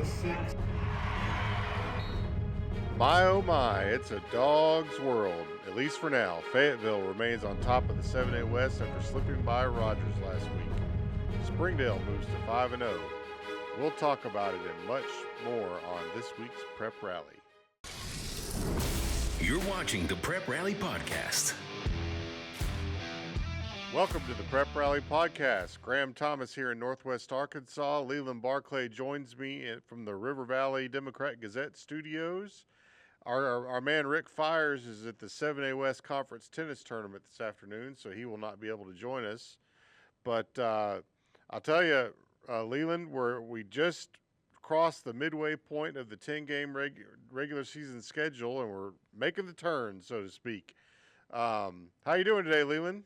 to 6. My oh my, it's a dog's world, at least for now. Fayetteville remains on top of the 7A West after slipping by Rogers last week. Springdale moves to 5-0. We'll talk about it and much more on this week's Prep Rally. You're watching the Prep Rally Podcast. Welcome to the Prep Rally Podcast. Graham Thomas here in Northwest Arkansas. Leland Barclay joins me from the River Valley Democrat-Gazette studios. Our man Rick Fires is at the 7A West Conference Tennis Tournament this afternoon, so he will not be able to join us. But I'll tell you, Leland, we just crossed the midway point of the 10-game regular season schedule, and we're making the turn, so to speak. How you doing today, Leland?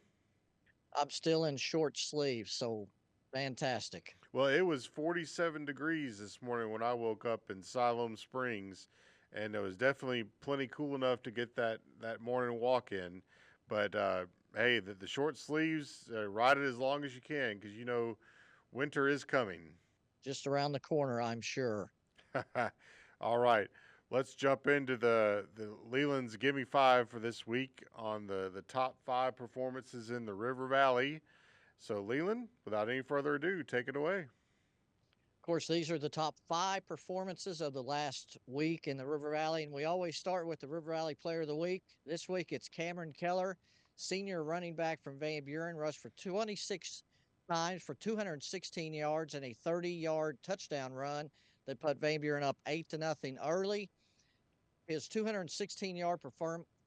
I'm still in short sleeves, so fantastic. Well, it was 47 degrees this morning when I woke up in Siloam Springs, and it was definitely plenty cool enough to get that morning walk in. But, hey, the short sleeves, ride it as long as you can because, you know, winter is coming. Just around the corner, I'm sure. All right. Let's jump into the Leland's Gimme 5 for this week on the top 5 performances in the River Valley. So, Leland, without any further ado, take it away. Of course, these are the top 5 performances of the last week in the River Valley, and we always start with the River Valley Player of the Week. This week, it's Cameron Keller, senior running back from Van Buren, rushed for 26 times for 216 yards and a 30-yard touchdown run that put Van Buren up 8-0 early. His 216-yard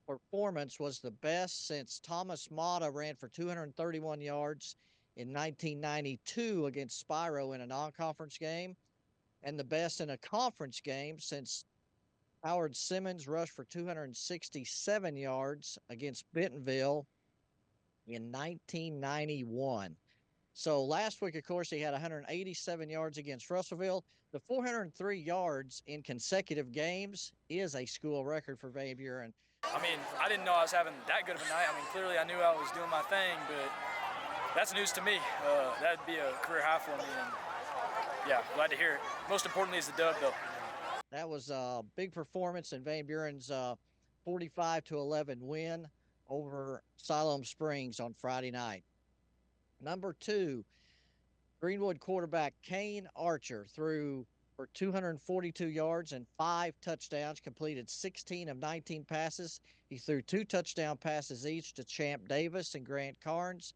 performance was the best since Thomas Mata ran for 231 yards in 1992 against Spiro in a non-conference game, and the best in a conference game since Howard Simmons rushed for 267 yards against Bentonville in 1991. So last week, of course, he had 187 yards against Russellville. The 403 yards in consecutive games is a school record for Van Buren. I mean, I didn't know I was having that good of a night. I mean, clearly I knew I was doing my thing, but that's news to me. That'd be a career high for me, and yeah, glad to hear it. Most importantly is the dub, though. That was a big performance in Van Buren's 45-11 win over Siloam Springs on Friday night. Number 2, Greenwood quarterback Kane Archer threw for 242 yards and 5 touchdowns, completed 16 of 19 passes. He threw 2 touchdown passes each to Champ Davis and Grant Carnes,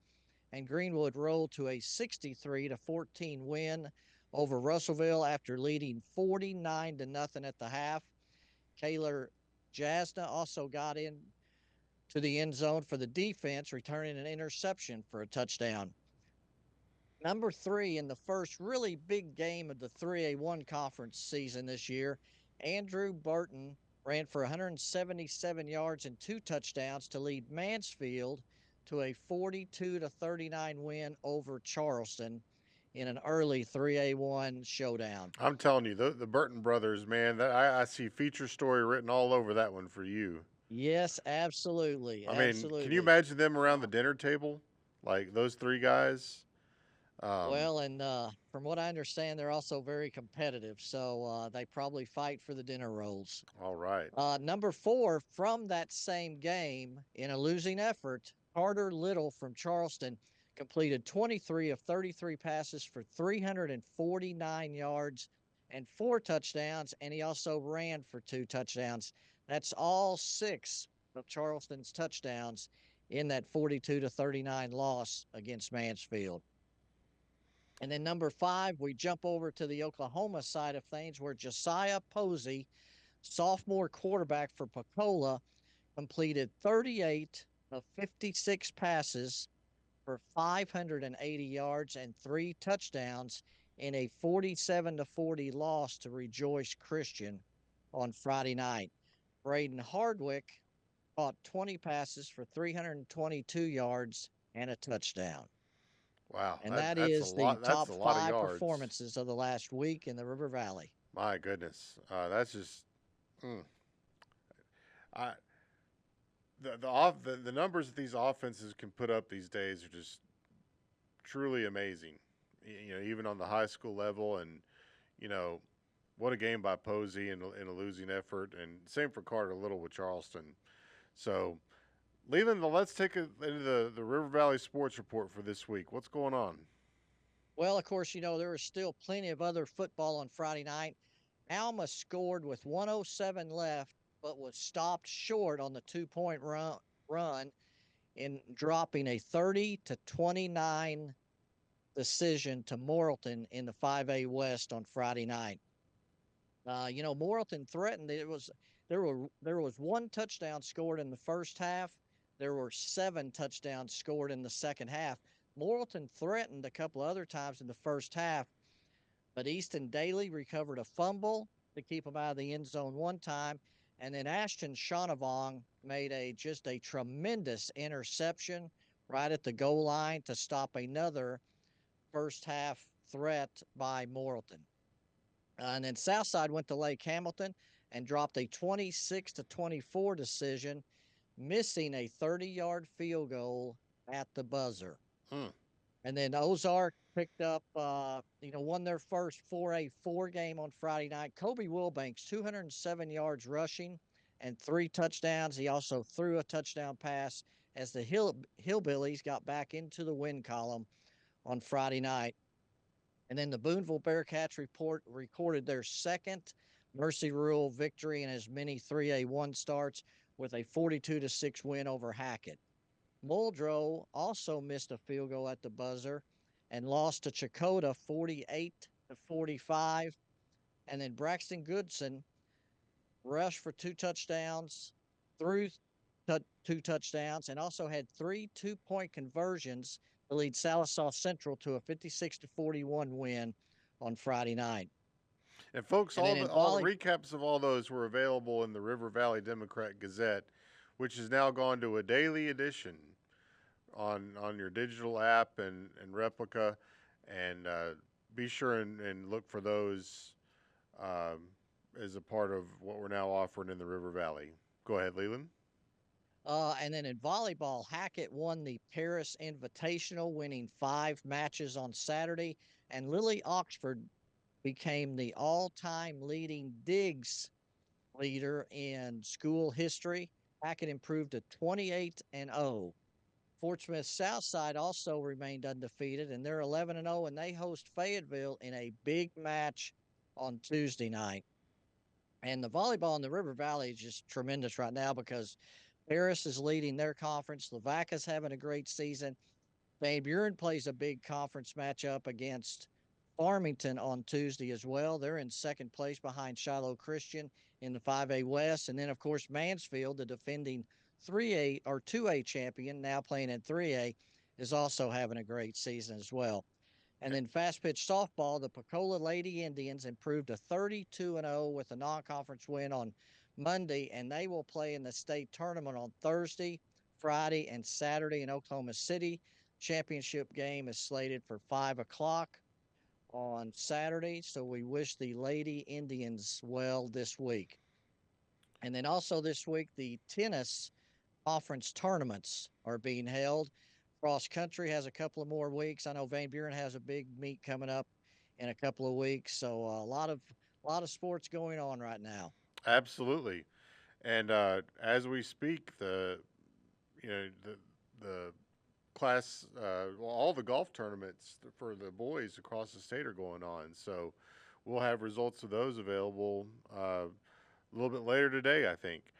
and Greenwood rolled to a 63-14 win over Russellville after leading 49-0 at the half. Kaylor Jasna also got in to the end zone for the defense, returning an interception for a touchdown. Number 3, in the first really big game of the 3A1 conference season this year, Andrew Burton ran for 177 yards and 2 touchdowns to lead Mansfield to a 42-39 win over Charleston in an early 3A1 showdown. I'm telling you, the Burton brothers, man, I see feature story written all over that one for you. Yes, absolutely. I mean, can you imagine them around the dinner table, like those 3 guys? Well, and from what I understand, they're also very competitive, so they probably fight for the dinner rolls. All right. Number 4, from that same game, in a losing effort, Carter Little from Charleston completed 23 of 33 passes for 349 yards and 4 touchdowns, and he also ran for 2 touchdowns. That's all 6 of Charleston's touchdowns in that 42-39 loss against Mansfield. And then number 5, we jump over to the Oklahoma side of things, where Josiah Posey, sophomore quarterback for Pocola, completed 38 of 56 passes for 580 yards and 3 touchdowns in a 47-40 loss to Rejoice Christian on Friday night. Braden Hardwick caught 20 passes for 322 yards and a touchdown. Wow. And that is the top 5 performances of the last week in the River Valley. My goodness. That's just the numbers that these offenses can put up these days are just truly amazing. You know, even on the high school level, and you know, what a game by Posey in a losing effort, and same for Carter Little with Charleston. So, Leland, let's take it into the River Valley Sports Report for this week. What's going on? Well, of course, there was still plenty of other football on Friday night. Alma scored with 107 left, but was stopped short on the 2-point run in dropping a 30-29 decision to Morrilton in the 5A West on Friday night. Morrilton threatened. There was one touchdown scored in the first half. There were 7 touchdowns scored in the second half. Morrilton threatened a couple other times in the first half, but Easton Daly recovered a fumble to keep him out of the end zone one time, and then Ashton Shonavong made just a tremendous interception right at the goal line to stop another first half threat by Morrilton. And then Southside went to Lake Hamilton and dropped a 26-24 decision, missing a 30-yard field goal at the buzzer. And then Ozark picked up, won their first 4A4 game on Friday night. Kobe Wilbanks, 207 yards rushing and 3 touchdowns. He also threw a touchdown pass as the Hillbillies got back into the win column on Friday night. And then the Boonville Bearcats recorded their second Mercy Rule victory in as many 3A1 starts with a 42-6 win over Hackett. Muldrow also missed a field goal at the buzzer and lost to Chakotah 48-45. And then Braxton Goodson rushed for 2 touchdowns, threw 2 touchdowns, and also had 3 2-point conversions to lead Salisaw Central to a 56-41 win on Friday night. And folks, all the recaps of all those were available in the River Valley Democrat-Gazette, which has now gone to a daily edition on your digital app and replica. And be sure and look for those as a part of what we're now offering in the River Valley. Go ahead, Leland. And then in volleyball, Hackett won the Paris Invitational, winning 5 matches on Saturday. And Lily Oxford became the all-time leading digs leader in school history. Hackett improved to 28-0. Fort Smith Southside also remained undefeated, and they're 11-0, and they host Fayetteville in a big match on Tuesday night. And the volleyball in the River Valley is just tremendous right now because Paris is leading their conference. Lavaca's having a great season. Van Buren plays a big conference matchup against Farmington on Tuesday as well. They're in second place behind Shiloh Christian in the 5A West. And then, of course, Mansfield, the defending 3A or 2A champion, now playing in 3A, is also having a great season as well. And then fast pitch softball, the Pecola Lady Indians improved to 32-0 with a non-conference win on Monday, and they will play in the state tournament on Thursday, Friday, and Saturday in Oklahoma City. Championship game is slated for 5 o'clock on Saturday, so we wish the Lady Indians well this week. And then also this week, the tennis conference tournaments are being held. Cross country has a couple of more weeks. I know Van Buren has a big meet coming up in a couple of weeks, so a lot of sports going on right now. Absolutely, and as we speak, the class, all the golf tournaments for the boys across the state are going on. So we'll have results of those available a little bit later today, I think.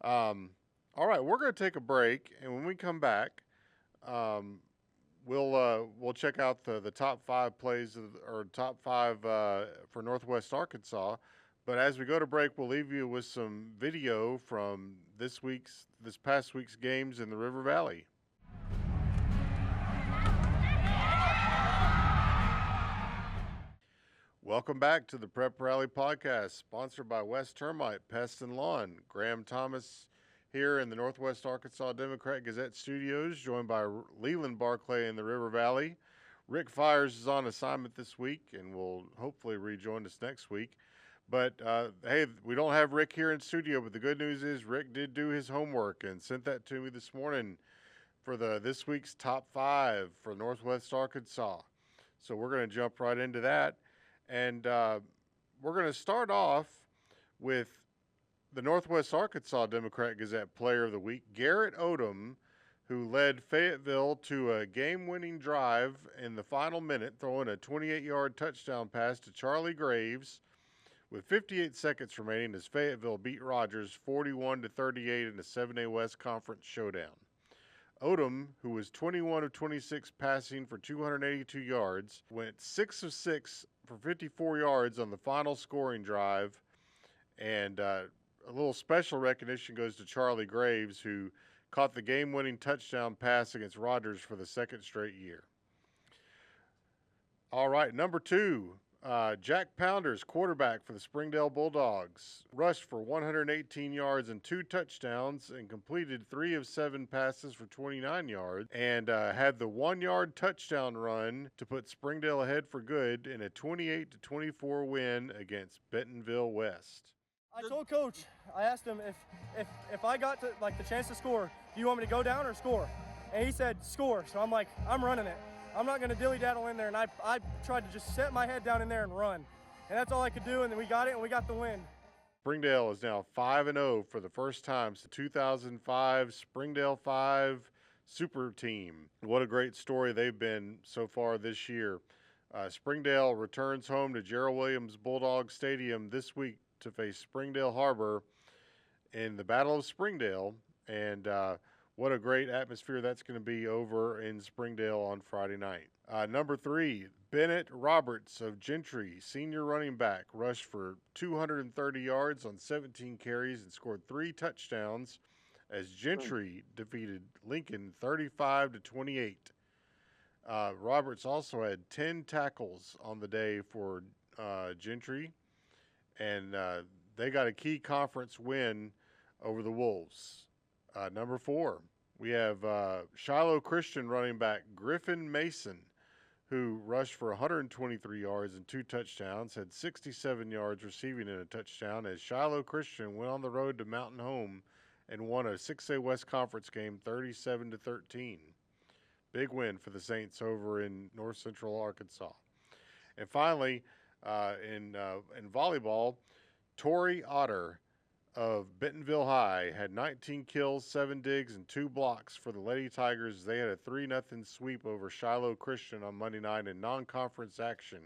All right, we're going to take a break, and when we come back, we'll check out the top 5 plays or top 5 for Northwest Arkansas. But as we go to break, we'll leave you with some video from this past week's games in the River Valley. Welcome back to the Prep Rally Podcast, sponsored by West Termite Pest and Lawn. Graham Thomas here in the Northwest Arkansas Democrat-Gazette studios, joined by Leland Barclay in the River Valley. Rick Fires is on assignment this week and will hopefully rejoin us next week. But, hey, we don't have Rick here in studio, but the good news is Rick did do his homework and sent that to me this morning for this week's top 5 for Northwest Arkansas. So we're going to jump right into that. And we're going to start off with the Northwest Arkansas Democrat-Gazette Player of the Week, Garrett Odom, who led Fayetteville to a game-winning drive in the final minute, throwing a 28-yard touchdown pass to Charlie Graves with 58 seconds remaining as Fayetteville beat Rogers 41-38 in the 7A West Conference showdown. Odom, who was 21 of 26 passing for 282 yards, went 6 of 6 for 54 yards on the final scoring drive, and a little special recognition goes to Charlie Graves, who caught the game-winning touchdown pass against Rogers for the second straight year. All right, number 2, Jack Pounders, quarterback for the Springdale Bulldogs, rushed for 118 yards and 2 touchdowns and completed 3 of 7 passes for 29 yards and had the 1-yard touchdown run to put Springdale ahead for good in a 28-24 win against Bentonville West. I told Coach, I asked him if I got to, the chance to score, do you want me to go down or score? And he said score. So I'm like, I'm running it. I'm not going to dilly-daddle in there. And I tried to just set my head down in there and run. And that's all I could do, and then we got it, and we got the win. Springdale is now 5-0 for the first time since 2005 Springdale 5 Super Team. What a great story they've been so far this year. Springdale returns home to Gerald Williams Bulldog Stadium this week to face Springdale Harbor in the Battle of Springdale, and what a great atmosphere that's going to be over in Springdale on Friday night. Number 3, Bennett Roberts of Gentry, senior running back, rushed for 230 yards on 17 carries and scored 3 touchdowns as Gentry defeated Lincoln 35-28. Roberts also had 10 tackles on the day for Gentry, and they got a key conference win over the Wolves. Number 4, we have Shiloh Christian running back Griffin Mason, who rushed for 123 yards and 2 touchdowns, had 67 yards receiving in a touchdown as Shiloh Christian went on the road to Mountain Home and won a 6A West Conference game 37-13. Big win for the Saints over in North Central Arkansas. And finally, in volleyball, Tori Otter of Bentonville High had 19 kills, 7 digs, and 2 blocks for the Lady Tigers. They had a 3-0 sweep over Shiloh Christian on Monday night in non-conference action.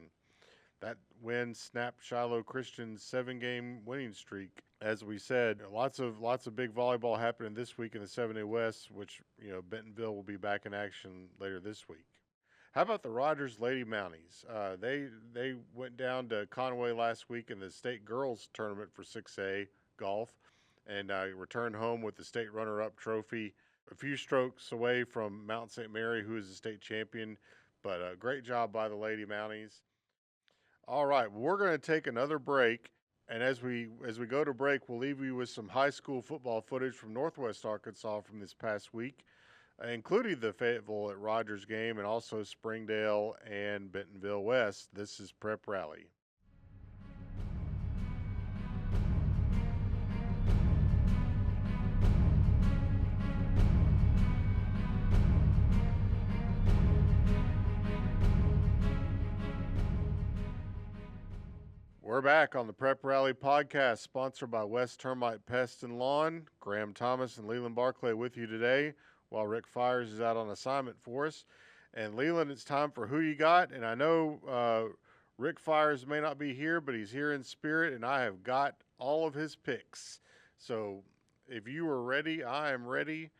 That win snapped Shiloh Christian's 7-game winning streak. As we said, lots of big volleyball happening this week in the 7A West, which Bentonville will be back in action later this week. How about the Rogers Lady Mounties? They went down to Conway last week in the state girls tournament for 6A golf and returned home with the state runner-up trophy, a few strokes away from Mount St. Mary, who is the state champion, but a great job by the Lady Mounties. All right, we're going to take another break, and as we go to break, we'll leave you with some high school football footage from Northwest Arkansas from this past week, including the Fayetteville at Rogers game and also Springdale and Bentonville West. This is Prep Rally. We're back on the Prep Rally podcast, sponsored by West Termite Pest and Lawn. Graham Thomas and Leland Barclay with you today, while Rick Fires is out on assignment for us. And Leland, it's time for Who You Got. And I know Rick Fires may not be here, but he's here in spirit, and I have got all of his picks. So if you are ready, I am ready.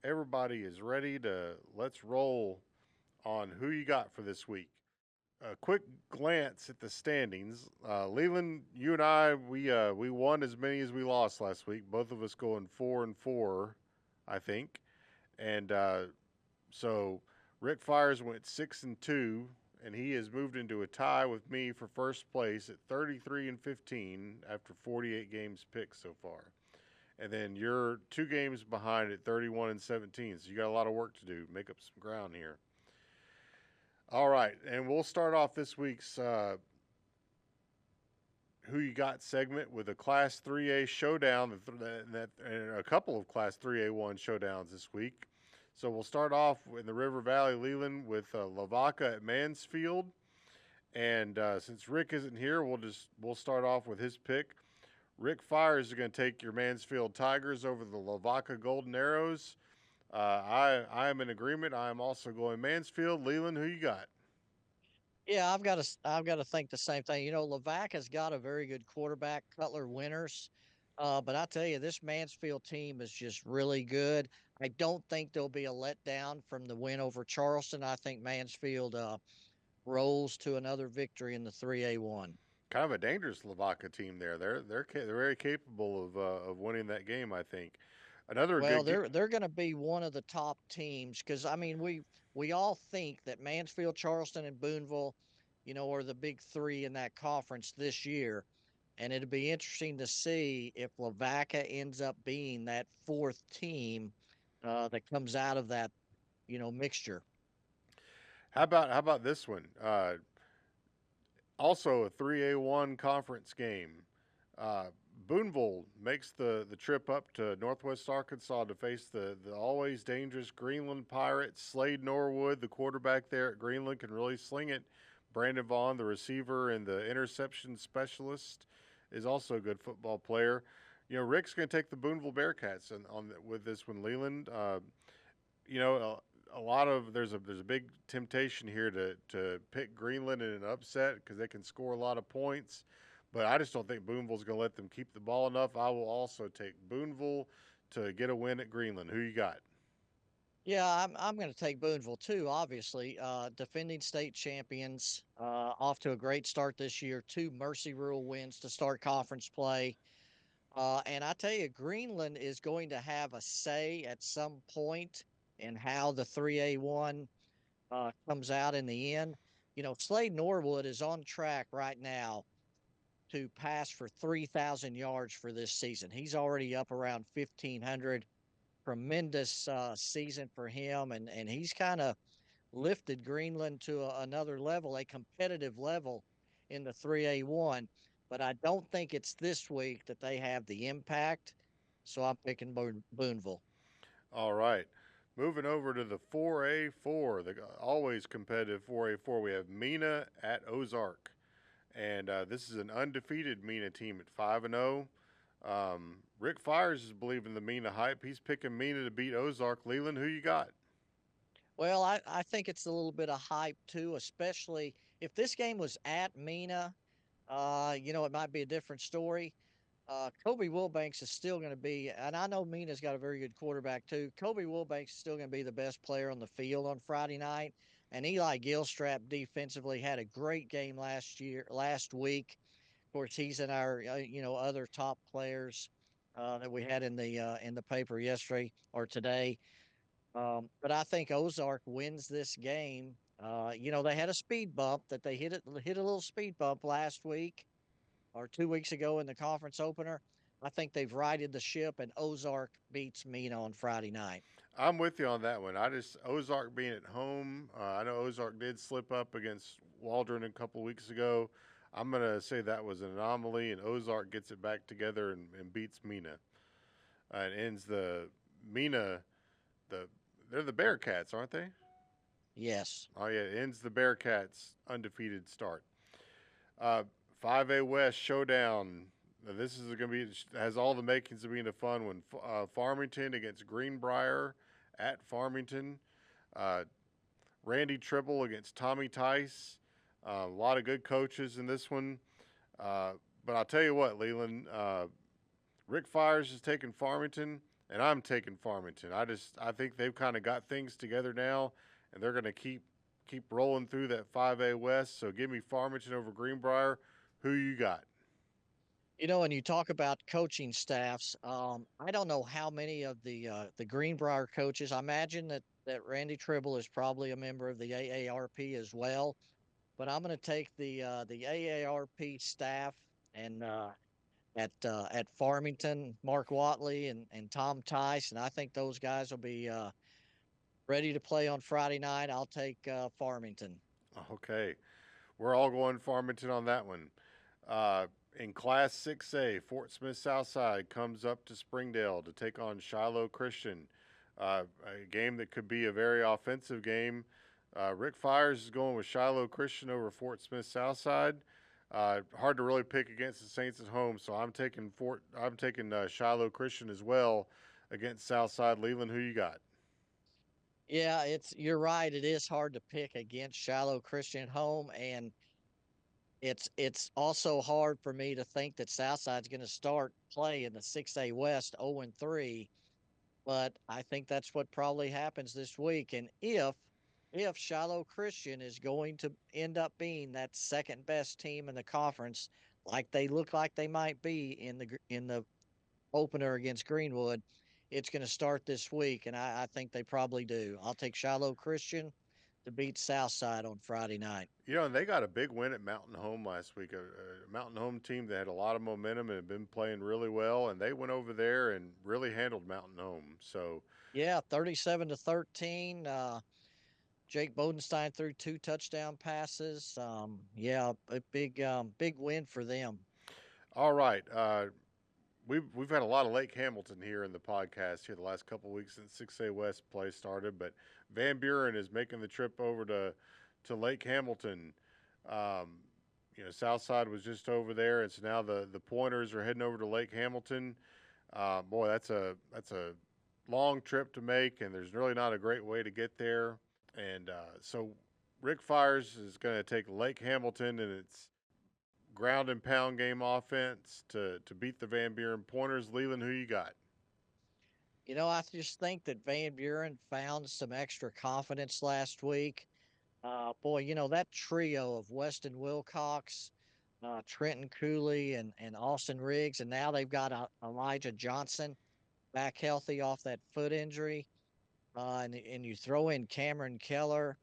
Everybody is ready to let's roll on Who You Got for this week. A quick glance at the standings. Leland, you and I, we won as many as we lost last week. Both of us going 4-4, I think. And so Rick Fires went 6-2, and he has moved into a tie with me for first place at 33-15 after 48 games picked so far. And then you're 2 games behind at 31-17. So you got a lot of work to do. Make up some ground here. All right, and we'll start off this week's Who You Got segment with a Class 3A showdown and a couple of Class 3A1 showdowns this week. So we'll start off in the River Valley, Leland, with Lavaca at Mansfield And since Rick isn't here, we'll start off with his pick. Rick Fires is going to take your Mansfield Tigers over the Lavaca Golden Arrows. I am in agreement. I am also going Mansfield. Leland, who you got? Yeah, I've got to think the same thing. Lavaca's got a very good quarterback, Cutler Winters. But I tell you, this Mansfield team is just really good. I don't think there'll be a letdown from the win over Charleston. I think Mansfield rolls to another victory in the 3A1. Kind of a dangerous Lavaca team there. They're very capable of winning that game, I think. Another Well, good they're going to be one of the top teams because I mean we all think that Mansfield, Charleston, and Boonville, are the big three in that conference this year, and it'll be interesting to see if Lavaca ends up being that fourth team that comes out of that mixture. How about this one? Also a 3A1 conference game. Boonville makes the trip up to Northwest Arkansas to face the always dangerous Greenland Pirates. Slade Norwood, the quarterback there at Greenland, can really sling it. Brandon Vaughn, the receiver and the interception specialist, is also a good football player. Rick's going to take the Boonville Bearcats with this one. Leland, there's a big temptation here to pick Greenland in an upset because they can score a lot of points. But I just don't think Boonville's going to let them keep the ball enough. I will also take Boonville to get a win at Greenland. Who you got? Yeah, I'm going to take Boonville too. Obviously, defending state champions, off to a great start this year. 2 Mercy Rule wins to start conference play. And I tell you, Greenland is going to have a say at some point in how the 3A1 comes out in the end. Slade Norwood is on track right now to pass for 3,000 yards for this season. He's already up around 1,500. Tremendous season for him, and he's kind of lifted Greenland to another level, a competitive level in the 3A1. But I don't think it's this week that they have the impact, so I'm picking Boonville. All right. Moving over to the 4A4, the always competitive 4A4, we have Mena at Ozark. And this is an undefeated Mena team at 5-0. Rick Fires is believing the Mena hype. He's picking Mena to beat Ozark. Leland, who you got? Well, I think it's a little bit of hype too, especially if this game was at Mena. It might be a different story. Kobe Wilbanks is still going to be, and I know Mina's got a very good quarterback too. Kobe Wilbanks is still going to be the best player on the field on Friday night. And Eli Gilstrap defensively had a great game last week. Of course, he's in our, other top players that we had in the paper yesterday or today. But I think Ozark wins this game. They had a speed bump that they hit a little speed bump last week or 2 weeks ago in the conference opener. I think they've righted the ship, and Ozark beats Mena on Friday night. I'm with you on that one. Ozark being at home, I know Ozark did slip up against Waldron a couple weeks ago. I'm going to say that was an anomaly, and Ozark gets it back together and beats Mena. And ends the Mena, they're the Bearcats, aren't they? Yes. Oh, yeah, it ends the Bearcats' undefeated start. 5A West showdown. Now, this is going to be, has all the makings of being a fun one. Farmington against Greenbrier at Farmington. Randy Tribble against Tommy Tice. A lot of good coaches in this one. But I'll tell you what, Leland, Rick Fires is taking Farmington, and I'm taking Farmington. I think they've kind of got things together now, and they're going to keep rolling through that 5A West. So give me Farmington over Greenbrier. Who you got? When you talk about coaching staffs, I don't know how many of the Greenbrier coaches. I imagine that Randy Tribble is probably a member of the AARP as well. But I'm going to take the AARP staff and at Farmington, Mark Watley and Tom Tice, and I think those guys will be ready to play on Friday night. I'll take Farmington. Okay, we're all going Farmington on that one. In Class 6A, Fort Smith Southside comes up to Springdale to take on Shiloh Christian. A game that could be a very offensive game. Rick Fires is going with Shiloh Christian over Fort Smith Southside. Hard to really pick against the Saints at home, so I'm taking Shiloh Christian as well against Southside. Leland, who you got? Yeah, you're right. It is hard to pick against Shiloh Christian at home, and it's also hard for me to think that Southside's going to start play in the 6A West 0-3, but I think that's what probably happens this week. And if Shiloh Christian is going to end up being that second best team in the conference, like they look like they might be in the opener against Greenwood, it's going to start this week, and I think they probably do. I'll take Shiloh Christian to beat Southside on Friday night. And they got a big win at Mountain Home last week. A Mountain Home team that had a lot of momentum and had been playing really well, and they went over there and really handled Mountain Home. So yeah, 37-13. Jake Bodenstein threw 2 touchdown passes. Yeah, a big win for them. all right, we've had a lot of Lake Hamilton here in the podcast here the last couple of weeks since 6A West play started, but Van Buren is making the trip over to Lake Hamilton. Southside was just over there, and so now the Pointers are heading over to Lake Hamilton. Boy, that's a long trip to make, and there's really not a great way to get there. And so Rick Fires is going to take Lake Hamilton and its ground and pound game offense to beat the Van Buren Pointers. Leland, who you got? I just think that Van Buren found some extra confidence last week. Boy, that trio of Weston Wilcox, Trenton Cooley, and Austin Riggs, and now they've got Elijah Johnson back healthy off that foot injury. And you throw in Cameron Keller.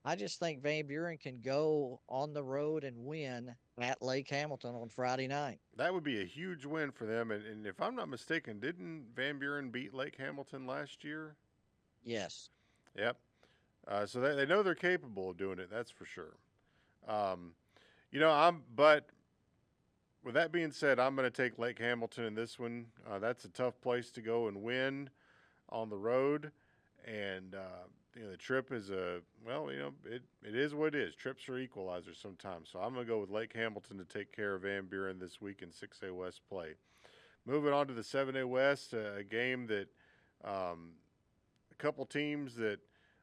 I just think Van Buren can go on the road and win at Lake Hamilton on Friday night. That would be a huge win for them. And if I'm not mistaken, didn't Van Buren beat Lake Hamilton last year? Yes. Yep. So they know they're capable of doing it. That's for sure. But with that being said, I'm going to take Lake Hamilton in this one. That's a tough place to go and win on the road. And, the trip is it is what it is. Trips are equalizers sometimes. So I'm going to go with Lake Hamilton to take care of Van Buren this week in 6A West play. Moving on to the 7A West, a game that a couple teams that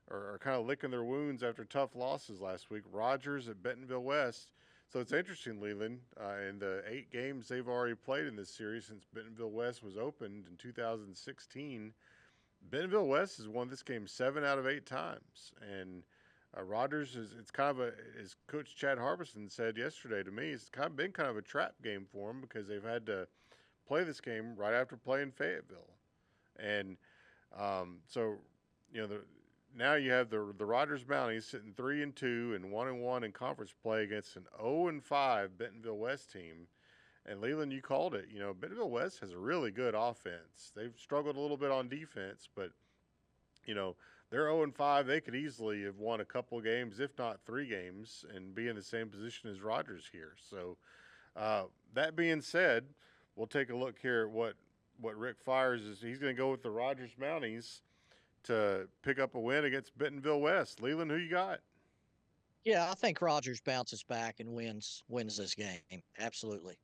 are kind of licking their wounds after tough losses last week. Rogers at Bentonville West. So it's interesting, Leland, in the 8 games they've already played in this series since Bentonville West was opened in 2016, Bentonville West has won this game 7 out of 8 times. And Rogers it's kind of as Coach Chad Harbison said yesterday to me, it's been kind of a trap game for them because they've had to play this game right after playing Fayetteville. And now you have the Rogers Mounties sitting 3-2 and 1-1 in conference play against an 0-5 Bentonville West team. And Leland, you called it. Bentonville West has a really good offense. They've struggled a little bit on defense, but they're 0-5. They could easily have won a couple of games, if not 3 games, and be in the same position as Rogers here. So that being said, we'll take a look here at what Rick Fires is. He's going to go with the Rogers Mounties to pick up a win against Bentonville West. Leland, who you got? Yeah, I think Rogers bounces back and wins this game. Absolutely.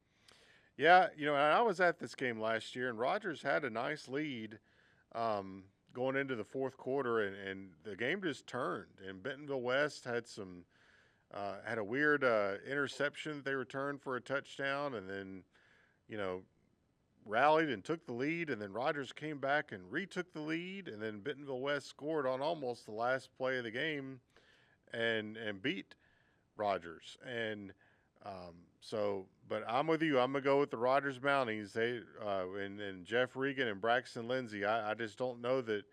Yeah, I was at this game last year, and Rogers had a nice lead going into the fourth quarter, and the game just turned. And Bentonville West had had a weird interception that they returned for a touchdown, and then, rallied and took the lead, and then Rogers came back and retook the lead, and then Bentonville West scored on almost the last play of the game and beat Rogers. And but I'm with you. I'm going to go with the Rogers Mounties. They and Jeff Regan and Braxton Lindsay. I just don't know that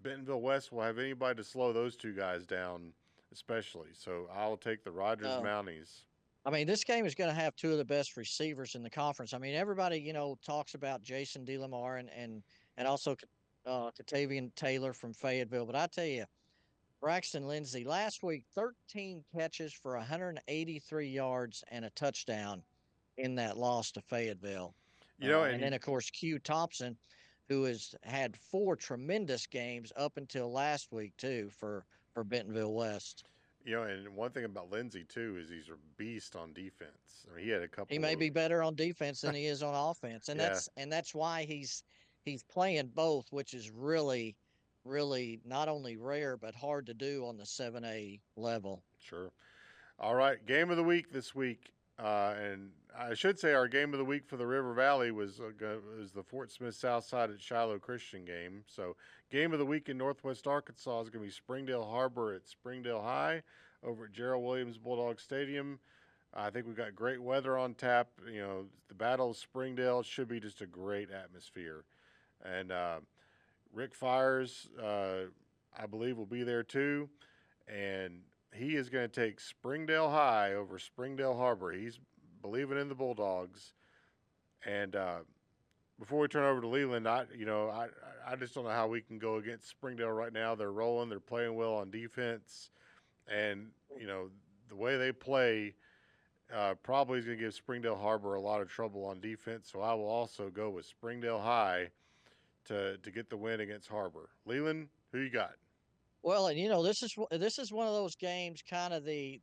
Bentonville West will have anybody to slow those two guys down, especially. So I'll take the Rogers Mounties. I mean, this game is going to have 2 of the best receivers in the conference. I mean, everybody, talks about Jason DeLamar and also Catavian Taylor from Fayetteville. But I tell you, Braxton Lindsay, last week, 13 catches for 183 yards and a touchdown in that loss to Fayetteville. And then, of course, Q Thompson, who has had 4 tremendous games up until last week, too, for for Bentonville West. You know, and one thing about Lindsey too is he's a beast on defense. I mean, he had a couple. He may be better on defense than he is on offense, and Yeah. that's why he's playing both, which is really not only rare but hard to do on the 7A level. Sure. All right, game of the week this week, and I should say our game of the week for the River Valley was the Fort Smith Southside at Shiloh Christian game. So game of the week in Northwest Arkansas is going to be Springdale Harbor at Springdale High over at Gerald Williams Bulldog Stadium. I think we've got great weather on tap. You know, the Battle of Springdale should be just a great atmosphere. And Rick Fires, I believe, will be there too. And he is going to take Springdale High over Springdale Harbor. He's believing in the Bulldogs. And before we turn over to Leland, I just don't know how we can go against Springdale right now. They're rolling. They're playing well on defense. And, you know, the way they play probably is going to give Springdale Harbor a lot of trouble on defense. So I will also go with Springdale High to get the win against Harbor. Leland, who you got? Well, and you know, this is one of those games, kind of the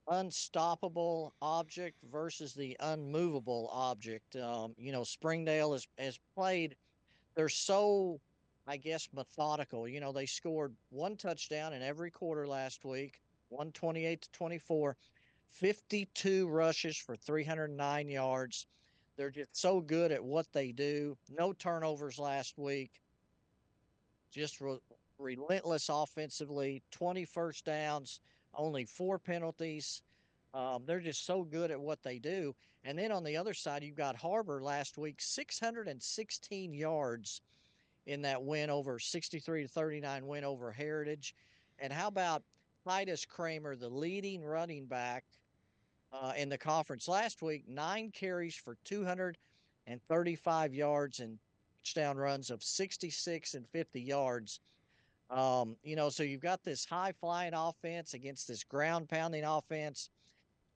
unstoppable object versus the unmovable object. You know, Springdale has played. They're so, I guess, methodical. You know, they scored one touchdown in every quarter last week, 128-24, 52 rushes for 309 yards. They're just so good at what they do. No turnovers last week. Just relentless offensively, 20 first downs, only 4 penalties. They're just so good at what they do. And then on the other side, you've got Harbor last week, 616 yards in that win over 63-39 win over Heritage. And how about Titus Kramer, the leading running back in the conference last week, 9 carries for 235 yards and touchdown runs of 66 and 50 yards. You know, so you've got this high flying offense against this ground pounding offense.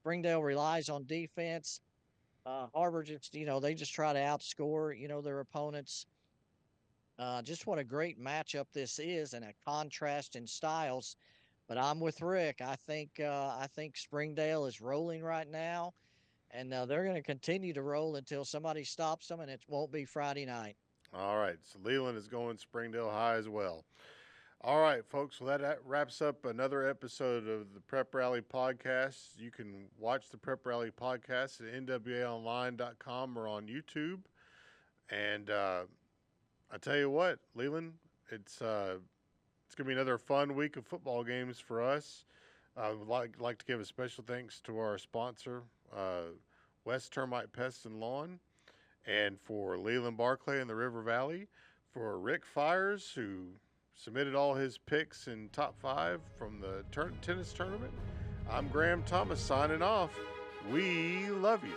Springdale relies on defense. Harbor just, you know, they just try to outscore, you know, their opponents. Just what a great matchup this is, and a contrast in styles. But I'm with Rick. I think Springdale is rolling right now, and they're going to continue to roll until somebody stops them, and it won't be Friday night. All right, so Leland is going Springdale High as well. All right, folks, well, that wraps up another episode of the Prep Rally Podcast. You can watch the Prep Rally Podcast at nwaonline.com or on YouTube. And I tell you what, Leland, it's going to be another fun week of football games for us. I would like to give a special thanks to our sponsor, West Termite Pest and Lawn, and for Leland Barclay in the River Valley, for Rick Fires, who submitted all his picks in top 5 from the tennis tournament. I'm Graham Thomas signing off. We love you.